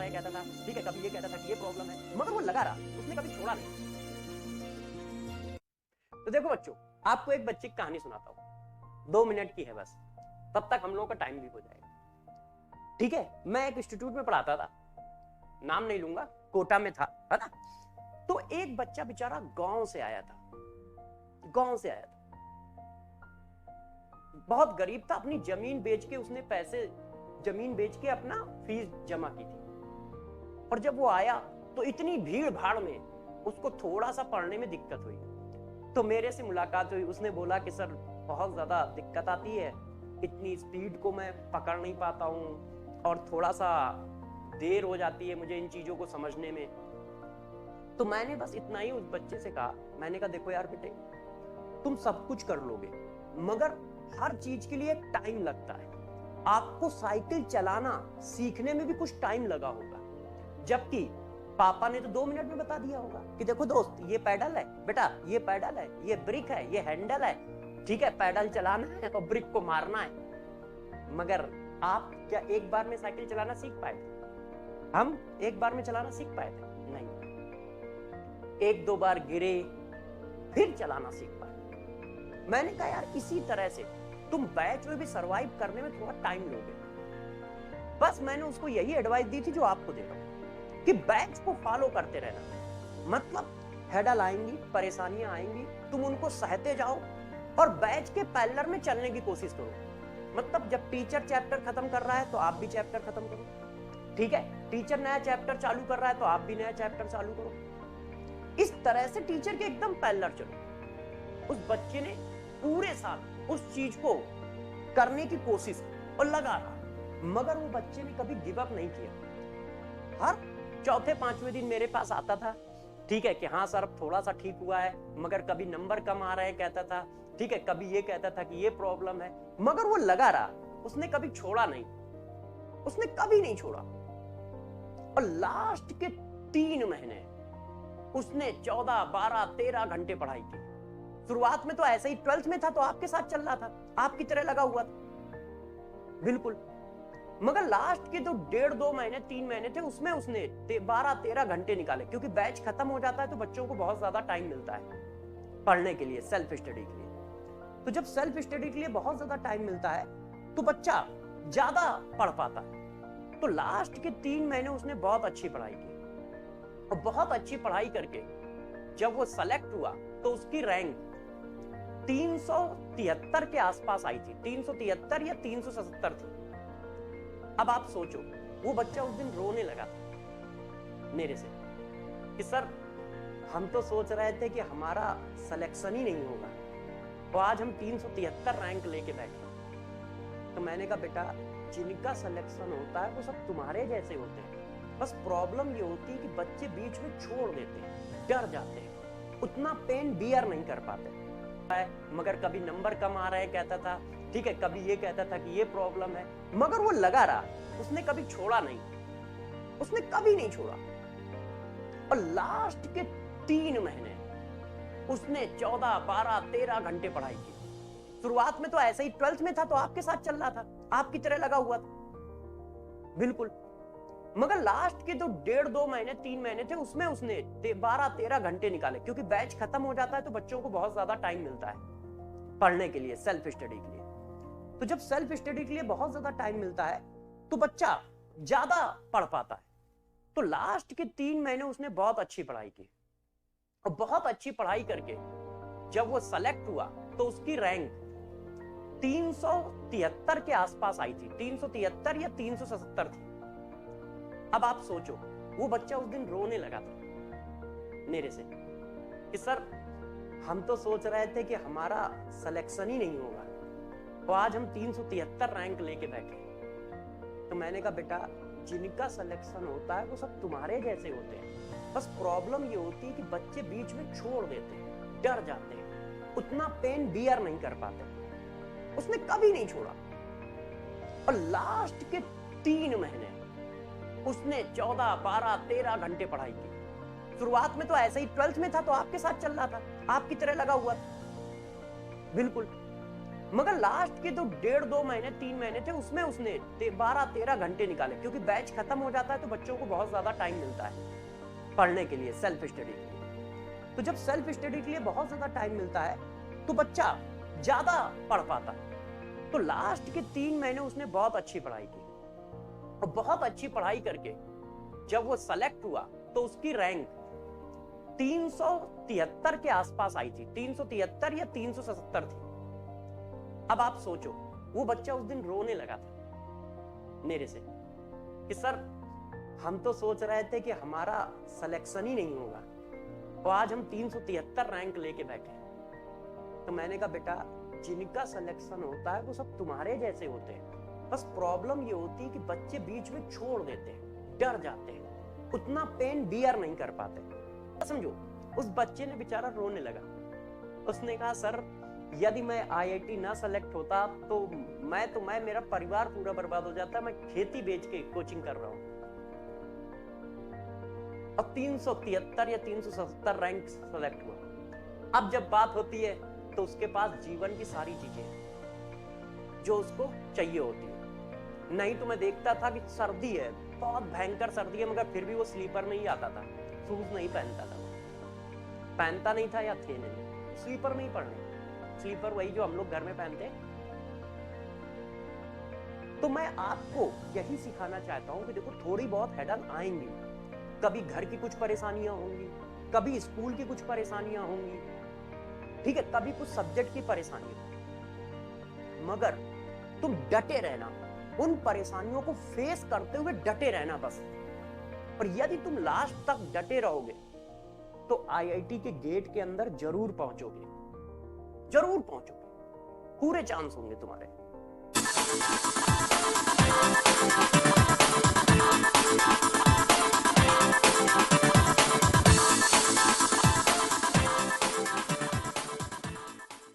है कहता था, ठीक है, कभी ये कहता था कि ये प्रॉब्लम है, मगर वो लगा रहा, उसने कभी छोड़ा नहीं। तो देखो बच्चों, आपको एक बच्चे की कहानी सुनाता हूं, 2 मिनट की है बस, तब तक हम लोगों का टाइम भी हो जाएगा। ठीक है, मैं एक इंस्टीट्यूट में पढ़ाता था, नाम नहीं लूंगा, कोटा में था, है ना। तो एक बच्चा बेचारा गांव से आया था, बहुत गरीब था, अपनी जमीन बेच के उसने जमीन बेच के अपना फीस जमा की थी। और जब वो आया तो इतनी भीड़ भाड़ में उसको थोड़ा सा पढ़ने में दिक्कत हुई, तो मेरे से मुलाकात हुई। उसने बोला कि सर बहुत ज्यादा दिक्कत आती है, इतनी स्पीड को मैं पकड़ नहीं पाता हूं और थोड़ा सा देर हो जाती है मुझे इन चीजों को समझने में। तो मैंने बस इतना ही उस बच्चे से कहा, मैंने कहा देखो यार बेटे, तुम सब कुछ कर लोगे, मगर हर चीज के लिए टाइम लगता है। आपको साइकिल चलाना सीखने में भी कुछ टाइम लगा होगा, जबकि पापा ने तो 2 मिनट में बता दिया होगा कि देखो दोस्त, ये पैडल है बेटा, ये पैडल है, ये ब्रिक है, ये हैंडल है, ठीक है, पैडल चलाना है और ब्रिक को मारना है। मगर आप क्या एक बार में साइकिल चलाना सीख पाए थे? हम एक बार में चलाना सीख पाए थे? नहीं, 1-2 बार गिरे फिर चलाना सीख पाए। मैंने कहा यार इसी तरह से तुम बैच में भी सरवाइव करने में थोड़ा टाइम लोगे। बस मैंने उसको यही एडवाइस दी थी जो आपको दे रहा हूं कि बैच को फॉलो करते रहना। मतलब हेडल आएंगी, परेशानियां आएंगी, तुम उनको सहते जाओ और बैच के पैरेलल में चलने की कोशिश करो। मतलब जब टीचर चैप्टर खत्म कर रहा है तो आप भी चैप्टर खत्म करो, ठीक है, टीचर नया चैप्टर चालू कर रहा है तो आप भी नया चैप्टर चालू करो। इस तरह से टीचर के एकदम पैरेलल चलो। उस बच्चे ने पूरे साल उस चीज को करने की कोशिश और लगा रहा, मगर वो बच्चे ने कभी गिव अप नहीं किया। हर चौथे 5वें दिन मेरे पास आता था, ठीक है, कि हाँ सर थोड़ा सा ठीक हुआ है, मगर कभी नंबर कम आ रहा है कहता था, ठीक है, कभी ये कहता था कि ये प्रॉब्लम है, मगर वो लगा रहा, उसने कभी छोड़ा नहीं, उसने कभी नहीं छोड़ा। और लास्ट के 3 महीने उसने 14, 12, 13 घंटे पढ़ाई की। शुरुआत में तो ऐसे ही 12th में था तो आपके साथ चल रहा था, आपकी तरह लगा हुआ था, बिल्कुल। मगर लास्ट के तो 1.5-2 महीने 3 महीने थे, उसमें उसने 12-13 घंटे निकाले, क्योंकि बैच खत्म हो जाता है तो बच्चों को बहुत ज्यादा टाइम मिलता है पढ़ने के लिए, सेल्फ स्टडी के लिए। तो जब सेल्फ स्टडी के लिए बहुत ज्यादा टाइम मिलता है तो बच्चा ज्यादा पढ़ पाता है। तो लास्ट के 3 महीने उसने बहुत अच्छी पढ़ाई की, और बहुत अच्छी पढ़ाई करके जब वो सेलेक्ट हुआ तो उसकी रैंक 373 के आसपास आई थी, 373 या 377 थी। अब आप सोचो, वो बच्चा उस दिन रोने लगा था मेरे से कि सर हम तो सोच रहे थे कि हमारा सिलेक्शन ही नहीं होगा, तो आज हम 373 रैंक लेके बैठे। तो मैंने कहा बेटा, जिनका सिलेक्शन होता है वो सब तुम्हारे जैसे होते हैं, बस प्रॉब्लम ये होती है कि बच्चे बीच में छोड़ देते हैं, डर जाते हैं, उतना पेन बियर नहीं कर पाते। मगर कभी नंबर कम आ रहा है कहता था, ठीक है, कभी ये कहता था कि ये प्रॉब्लम है, मगर वो लगा रहा, उसने कभी छोड़ा नहीं, उसने कभी नहीं छोड़ा। और लास्ट के 3 महीने उसने 14, 12, 13 घंटे पढ़ाई की। शुरुआत में तो ऐसे ही 12th में था तो आपके साथ चल रहा था, आपकी तरह लगा हुआ था, बिल्कुल। मगर लास्ट के तो 1.5-2 महीने 3 महीने थे, उसमें उसने 12-13 घंटे निकाले, क्योंकि बैच खत्म हो जाता है तो बच्चों को बहुत ज्यादा टाइम मिलता है पढ़ने के लिए, सेल्फ स्टडी के लिए। तो जब सेल्फ स्टडी के लिए बहुत ज्यादा टाइम मिलता है तो बच्चा ज्यादा पढ़ पाता है। तो लास्ट के 3 महीने उसने बहुत अच्छी पढ़ाई की, और बहुत अच्छी पढ़ाई करके जब वो सेलेक्ट हुआ तो उसकी रैंक 373 के आसपास आई थी, 373 या 377 थी। अब आप सोचो, वो बच्चा उस दिन रोने लगा था मेरे से कि सर हम तो सोच रहे थे कि हमारा सिलेक्शन ही नहीं होगा, तो आज हम 373 रैंक लेके बैठे। तो मैंने कहा बेटा, जिनका सिलेक्शन होता है वो सब तुम्हारे जैसे होते हैं, बस प्रॉब्लम ये होती है कि बच्चे बीच में छोड़ देते हैं, डर जाते हैं, उतना पेन बियर नहीं कर पाते। उसने कभी नहीं छोड़ा। और लास्ट के 3 महीने उसने 14, 12, 13 घंटे पढ़ाई की। शुरुआत में तो ऐसे ही 12th में था तो आपके साथ चल रहा था, आपकी तरह लगा हुआ था, बिल्कुल। मगर लास्ट के तो 1.5-2 महीने 3 महीने थे, उसमें उसने 12-13 घंटे निकाले, क्योंकि बैच खत्म हो जाता है तो बच्चों को बहुत ज्यादा टाइम मिलता है पढ़ने के लिए, सेल्फ स्टडी के लिए। तो जब सेल्फ स्टडी के लिए बहुत ज्यादा टाइम मिलता है तो बच्चा ज्यादा पढ़ पाता है। तो लास्ट के 3 महीने उसने बहुत अच्छी पढ़ाई की, और बहुत अच्छी पढ़ाई करके जब वो सेलेक्ट हुआ तो उसकी रैंक 373 के आसपास आई थी, 373 या 377 थी। अब आप सोचो, वो बच्चा उस दिन रोने लगा था मेरे से कि सर हम तो सोच रहे थे कि हमारा सिलेक्शन ही नहीं होगा, तो आज हम 373 रैंक लेके बैठे हैं। तो मैंने कहा बेटा, जिनका सिलेक्शन होता है वो सब तुम्हारे जैसे होते हैं, बस प्रॉब्लम ये होती है कि बच्चे बीच में छोड़ देते हैं, डर जाते हैं, उतना पेन बियर नहीं कर पाते। समझो, उस बच्चे ने बेचारा रोने लगा। उसने कहा सर यदि मैं आईआईटी ना सेलेक्ट होता तो मैं मेरा परिवार पूरा बर्बाद हो जाता, मैं खेती बेच के कोचिंग कर रहा हूं। अब 373 या 377 रैंक सेलेक्ट हुआ। अब जब बात होती है तो उसके पास जीवन की सारी चीजें हैं जो उसको चाहिए होती है। नहीं तो मैं देखता था कि सर्दी है, बहुत भयंकर सर्दी है, मगर फिर भी वो स्लीपर में ही आता था, शूज नहीं पहनता था, पहनता नहीं था या थे नहीं, स्लीपर में ही पढ़ने, स्लीपर वही जो हम लोग घर में पहनते हैं। तो मैं आपको यही सिखाना चाहता हूं कि देखो, थोड़ी बहुत हेडन आएंगी, कभी घर की कुछ परेशानियां होंगी, कभी स्कूल की कुछ परेशानियां होंगी, ठीक है, कभी कुछ सब्जेक्ट की परेशानी, मगर तुम डटे रहना, उन परेशानियों को फेस करते हुए डटे रहना बस। और यदि तुम लास्ट तक डटे रहोगे तो आईआईटी के गेट के अंदर जरूर पहुंचोगे, जरूर पहुंचोगे, पूरे चांस होंगे तुम्हारे।